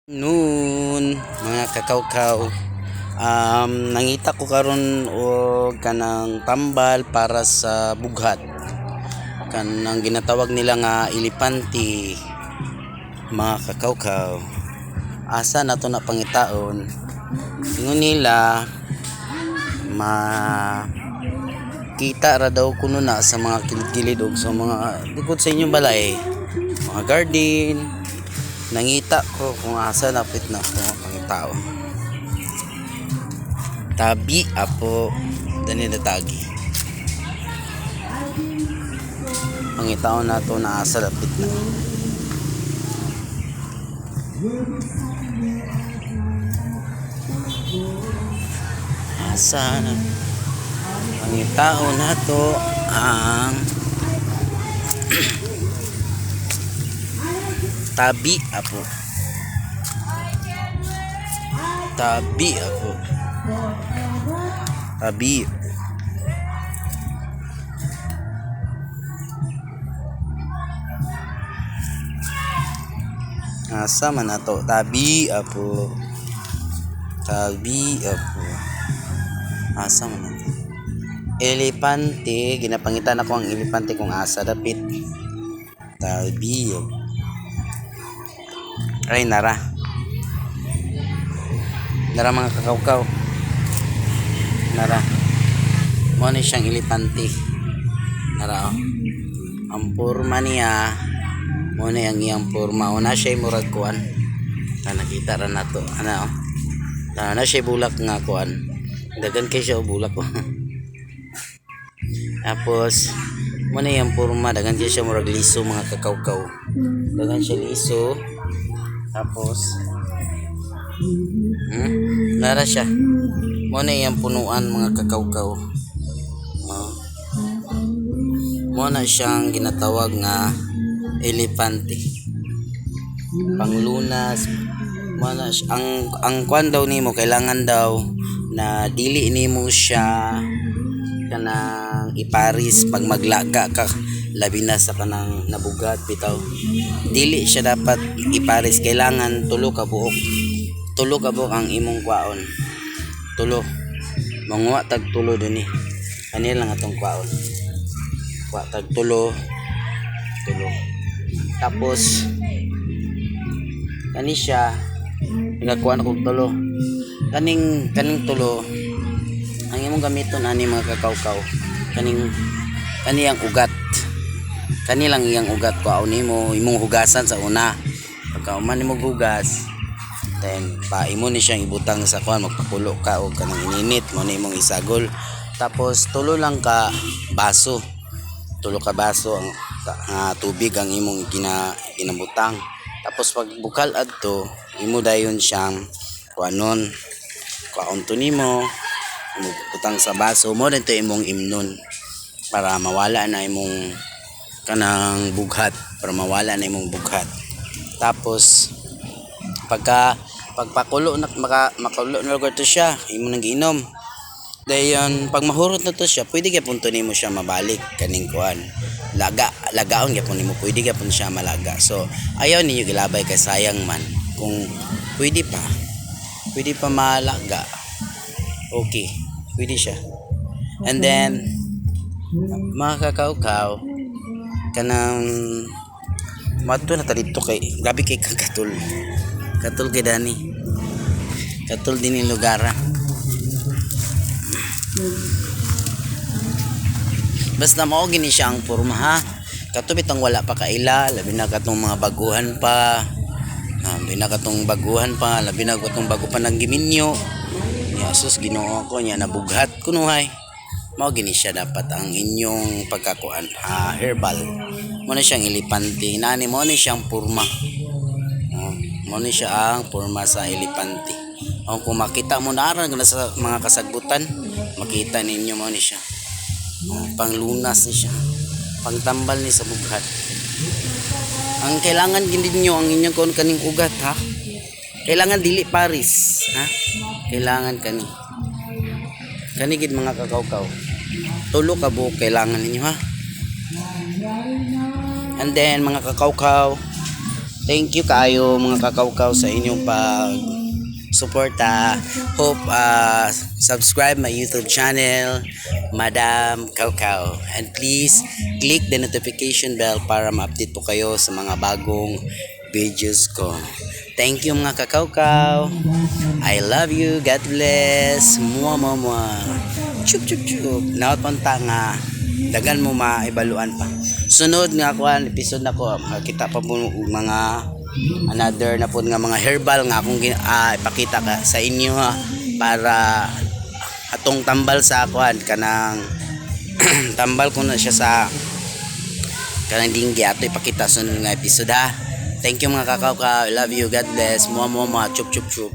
Noon mga kakawkaw, nangita ko karon og kanang tambal para sa bughat, kanang ginatawag nila nga elepante. Mga kakawkaw, asa nato na pangitaon, ingon nila makita ra daw kuno na sa mga kilid-kilid og sa mga likod sa inyong balay, mga garden. Nangita ko kung asa napit na ako ang tao. Tabi apo dani datagi. Ang tao na to na asa napit na. Asa na. Ang tao na to ang tabi apo. Tabi apo. Tabi. Asa man na to? Tabi apo. Tabi apo. Asa man na to? Elepante. Ginapangitan ako ang elepante kung asa dapit. Tabi apo. Ay nara mga kakawkaw, nara mo ni siyang elepante. Nara ang porma niya mo ni ang iyang porma. Una siya murag kuan, nakita ra nato na siya bulak nga kuan, dagan kay siya bulak ko. Tapos mo ni ang porma, dagan siya murag liso mga kakawkaw, dagan siya liso. Tapos nara siya mo na iyang punuan mga kakawkaw. Mo na siyang ginatawag nga elepante, panglunas. Mo na ang kwan daw nimo, kailangan daw na dili nimo siya kanang iparis pag maglaga ka, labi na sa kanang nabugat bitaw. Dili siya dapat iparis, kailangan tulo ka buok ang imong kwaon. Tulo manguha tag tulo dinhi, kanila lang atong kwaon, kwa tag tulo. Tapos kani siya nagakuan og tulo, kaning tulo ang imong gamiton ani mga kakawkaw. Kaniyang ugat, kanilang iyang ugat kwaon nimo, imong hugasan sa una. Pagka man nimo hugas, then imo ni siyang ibutang sa kuan, magpakulo ka og kanang ininit mo ni imong isagol. Tapos tulo ka baso ang tubig ang imong ginabutang. Tapos pag bukal adto, imo dayon siyang kuanon, kwaon to nimo, butang sa baso mo dito imong imnon para mawala na imong kanang bughat, Tapos pagpakulo na makulo na lugar to siya, imo nang giinom. Dayon pag mahurot na to siya, pwede gyapon to nimo siya mabalik kaning kuan. Lagaon gyapon nimo, pwede gyapon siya malaga. So ayaw ninyo gilabay kay sayang man. Kung pwede pa malaga, okay, pwede siya. And then mga kakawkaw, kanang mato na talito kay grabe kay katul kay Dani, katul din yung lugar. Basta mao gini siya ang porma ha. Kato bitang wala pa kaila, labi na katong mga baguhan pa. Labi na katong bago pa nang giminyo. Ya sus Ginoo ko nya nabughat kunuhay. Mao gini siya dapat ang inyong pagkakuan, herbal. Mo na siyang elepante, nani mo ni siyang porma. Mo ni siya ang porma sa elepante. Kung makita mo na sa mga kasagbutan, makita ninyo mo ni siya. Panglunas ni siya, pangtambal ni sa bughat. Ang kailangan ninyo ang inyong kaning ugat ha. Kailangan dili paris ha. Kailangan kani gid mga kakawkaw. Tulo ka buok kailangan ninyo ha. And then mga kakawkaw, Thank you kayo mga kakawkaw sa inyong pag suporta. Hope subscribe my YouTube channel, Madam Kawkaw. And please click the notification bell para ma-update po kayo sa mga bagong videos ko. Thank you mga kakawkaw. I love you. God bless. Mua mua mua. Chup chup chup. Naot punta nga dagan mo maibaluan pa. Sunod nga kuan episode na ko makita pa po mga another na po nga mga herbal nga akong ipakita ka sa inyo ha, para atong tambal sa kuan kanang tambal ko na siya sa kanang dinggi ato ipakita sunod nga episode ha. Thank you mga kakao ka. I love you. God bless. Mua mua mua. Chup chup chup.